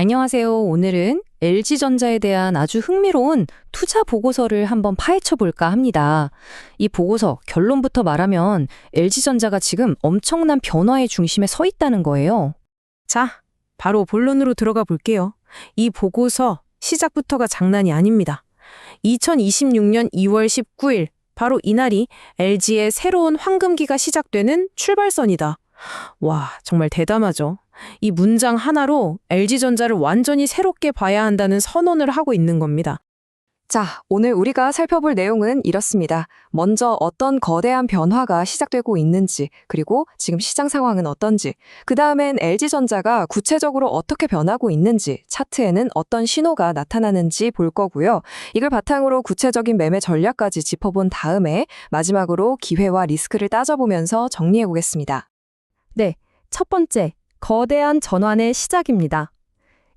안녕하세요. 오늘은 LG전자에 대한 아주 흥미로운 투자 보고서를 한번 파헤쳐 볼까 합니다. 이 보고서 결론부터 말하면 LG전자가 지금 엄청난 변화의 중심에 서 있다는 거예요. 자, 바로 본론으로 들어가 볼게요. 이 보고서 시작부터가 장난이 아닙니다. 2026년 2월 19일, 바로 이날이 LG의 새로운 황금기가 시작되는 출발선이다. 와, 정말 대담하죠. 이 문장 하나로 LG전자를 완전히 새롭게 봐야 한다는 선언을 하고 있는 겁니다. 자, 오늘 우리가 살펴볼 내용은 이렇습니다. 먼저 어떤 거대한 변화가 시작되고 있는지, 그리고 지금 시장 상황은 어떤지, 그 다음엔 LG전자가 구체적으로 어떻게 변하고 있는지, 차트에는 어떤 신호가 나타나는지 볼 거고요. 이걸 바탕으로 구체적인 매매 전략까지 짚어본 다음에 마지막으로 기회와 리스크를 따져보면서 정리해 보겠습니다. 네, 첫 번째, 거대한 전환의 시작입니다.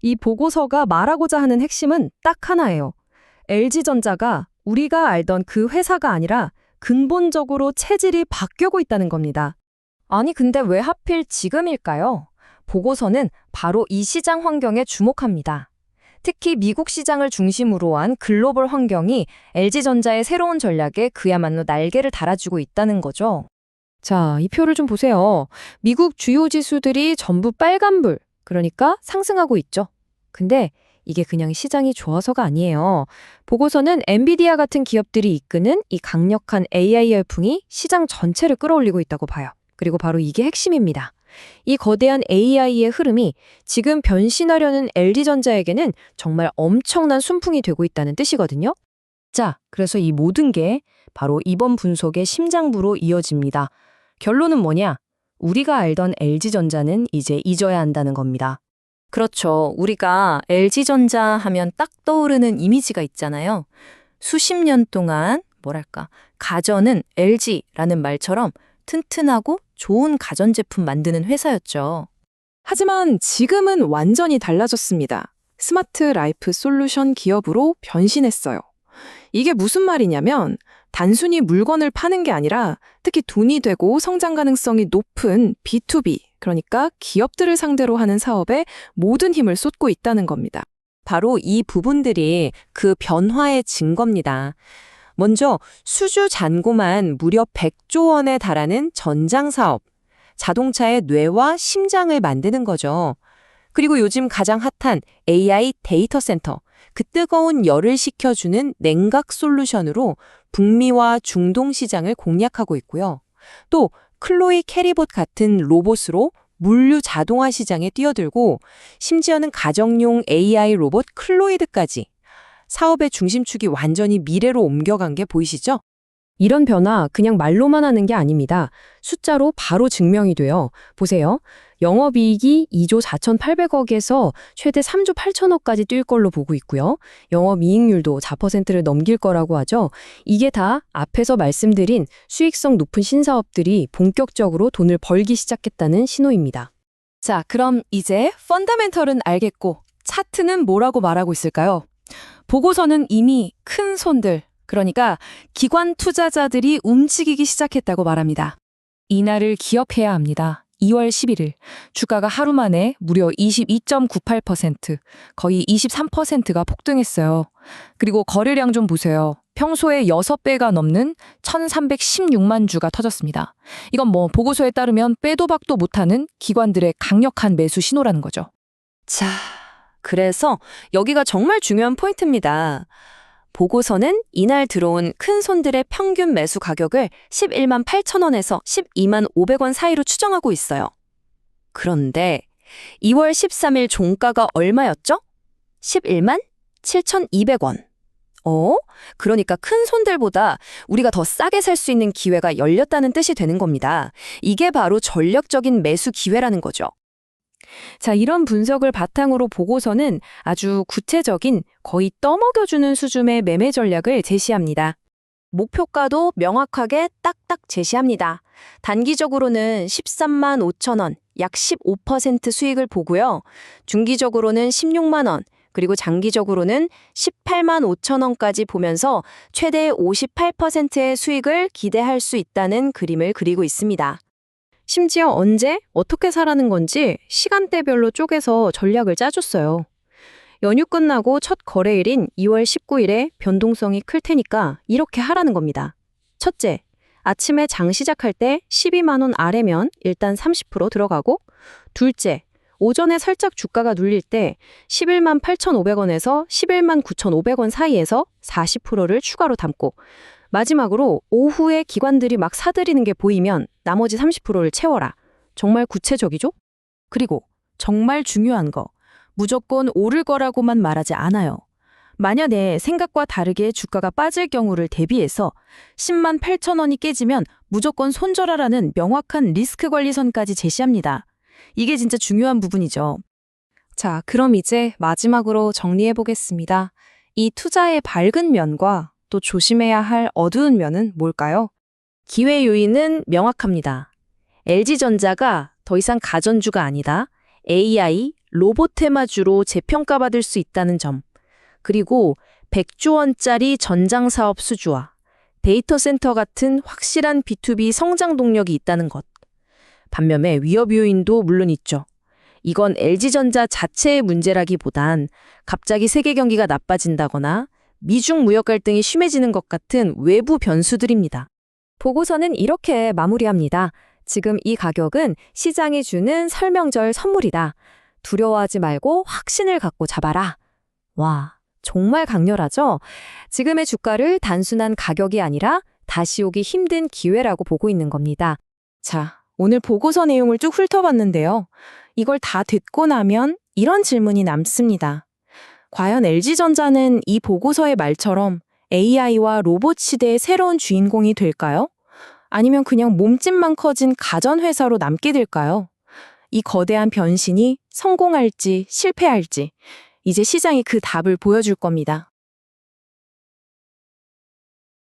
이 보고서가 말하고자 하는 핵심은 딱 하나예요. LG전자가 우리가 알던 그 회사가 아니라 근본적으로 체질이 바뀌고 있다는 겁니다. 아니, 근데 왜 하필 지금일까요? 보고서는 바로 이 시장 환경에 주목합니다. 특히 미국 시장을 중심으로 한 글로벌 환경이 LG전자의 새로운 전략에 그야말로 날개를 달아주고 있다는 거죠. 자, 이 표를 좀 보세요. 미국 주요 지수들이 전부 빨간불, 그러니까 상승하고 있죠. 근데 이게 그냥 시장이 좋아서가 아니에요. 보고서는 엔비디아 같은 기업들이 이끄는 이 강력한 AI 열풍이 시장 전체를 끌어올리고 있다고 봐요. 그리고 바로 이게 핵심입니다. 이 거대한 AI의 흐름이 지금 변신하려는 LG전자에게는 정말 엄청난 순풍이 되고 있다는 뜻이거든요. 자, 그래서 이 모든 게 바로 이번 분석의 심장부로 이어집니다. 결론은 뭐냐? 우리가 알던 LG전자는 이제 잊어야 한다는 겁니다. 그렇죠. 우리가 LG전자 하면 딱 떠오르는 이미지가 있잖아요. 수십 년 동안 가전은 LG라는 말처럼 튼튼하고 좋은 가전제품 만드는 회사였죠. 하지만 지금은 완전히 달라졌습니다. 스마트 라이프 솔루션 기업으로 변신했어요. 이게 무슨 말이냐면 단순히 물건을 파는 게 아니라 특히 돈이 되고 성장 가능성이 높은 B2B, 그러니까 기업들을 상대로 하는 사업에 모든 힘을 쏟고 있다는 겁니다. 바로 이 부분들이 그 변화의 증거입니다. 먼저 수주 잔고만 무려 100조 원에 달하는 전장 사업, 자동차의 뇌와 심장을 만드는 거죠. 그리고 요즘 가장 핫한 AI 데이터 센터, 그 뜨거운 열을 식혀주는 냉각 솔루션으로 북미와 중동 시장을 공략하고 있고요. 또 클로이 캐리봇 같은 로봇으로 물류 자동화 시장에 뛰어들고 심지어는 가정용 AI 로봇 클로이드까지 사업의 중심축이 완전히 미래로 옮겨간 게 보이시죠? 이런 변화 그냥 말로만 하는 게 아닙니다. 숫자로 바로 증명이 돼요. 보세요. 영업이익이 2조 4,800억에서 최대 3조 8천억까지 뛸 걸로 보고 있고요. 영업이익률도 4%를 넘길 거라고 하죠. 이게 다 앞에서 말씀드린 수익성 높은 신사업들이 본격적으로 돈을 벌기 시작했다는 신호입니다. 자, 그럼 이제 펀더멘털은 알겠고 차트는 뭐라고 말하고 있을까요? 보고서는 이미 큰 손들, 그러니까 기관 투자자들이 움직이기 시작했다고 말합니다. 이날을 기억해야 합니다. 2월 11일, 주가가 하루 만에 무려 22.98%, 거의 23%가 폭등했어요. 그리고 거래량 좀 보세요. 평소에 6배가 넘는 1,316만 주가 터졌습니다. 이건 보고서에 따르면 빼도 박도 못하는 기관들의 강력한 매수 신호라는 거죠. 자, 그래서 여기가 정말 중요한 포인트입니다. 보고서는 이날 들어온 큰 손들의 평균 매수 가격을 11만 8천 원에서 12만 500원 사이로 추정하고 있어요. 그런데 2월 13일 종가가 얼마였죠? 11만 7,200원. 그러니까 큰 손들보다 우리가 더 싸게 살 수 있는 기회가 열렸다는 뜻이 되는 겁니다. 이게 바로 전략적인 매수 기회라는 거죠. 자, 이런 분석을 바탕으로 보고서는 아주 구체적인 거의 떠먹여주는 수준의 매매 전략을 제시합니다. 목표가도 명확하게 딱딱 제시합니다. 단기적으로는 13만 5천 원, 약 15% 수익을 보고요. 중기적으로는 16만 원, 그리고 장기적으로는 18만 5천 원까지 보면서 최대 58%의 수익을 기대할 수 있다는 그림을 그리고 있습니다. 심지어 언제, 어떻게 사라는 건지 시간대별로 쪼개서 전략을 짜줬어요. 연휴 끝나고 첫 거래일인 2월 19일에 변동성이 클 테니까 이렇게 하라는 겁니다. 첫째, 아침에 장 시작할 때 12만 원 아래면 일단 30% 들어가고, 둘째, 오전에 살짝 주가가 눌릴 때 11만 8,500원에서 11만 9,500원 사이에서 40%를 추가로 담고, 마지막으로 오후에 기관들이 막 사들이는 게 보이면 나머지 30%를 채워라. 정말 구체적이죠? 그리고 정말 중요한 거, 무조건 오를 거라고만 말하지 않아요. 만약에 생각과 다르게 주가가 빠질 경우를 대비해서 10만 8천 원이 깨지면 무조건 손절하라는 명확한 리스크 관리선까지 제시합니다. 이게 진짜 중요한 부분이죠. 자, 그럼 이제 마지막으로 정리해 보겠습니다. 이 투자의 밝은 면과 또 조심해야 할 어두운 면은 뭘까요? 기회 요인은 명확합니다. LG전자가 더 이상 가전주가 아니다. AI, 로봇 테마주로 재평가받을 수 있다는 점. 그리고 100조 원짜리 전장 사업 수주와 데이터 센터 같은 확실한 B2B 성장 동력이 있다는 것. 반면에 위협 요인도 물론 있죠. 이건 LG전자 자체의 문제라기보단 갑자기 세계 경기가 나빠진다거나 미중 무역 갈등이 심해지는 것 같은 외부 변수들입니다. 보고서는 이렇게 마무리합니다. 지금 이 가격은 시장이 주는 설명절 선물이다. 두려워하지 말고 확신을 갖고 잡아라. 와, 정말 강렬하죠? 지금의 주가를 단순한 가격이 아니라 다시 오기 힘든 기회라고 보고 있는 겁니다. 자, 오늘 보고서 내용을 쭉 훑어봤는데요. 이걸 다 듣고 나면 이런 질문이 남습니다. 과연 LG전자는 이 보고서의 말처럼 AI와 로봇 시대의 새로운 주인공이 될까요? 아니면 그냥 몸집만 커진 가전회사로 남게 될까요? 이 거대한 변신이 성공할지 실패할지 이제 시장이 그 답을 보여줄 겁니다.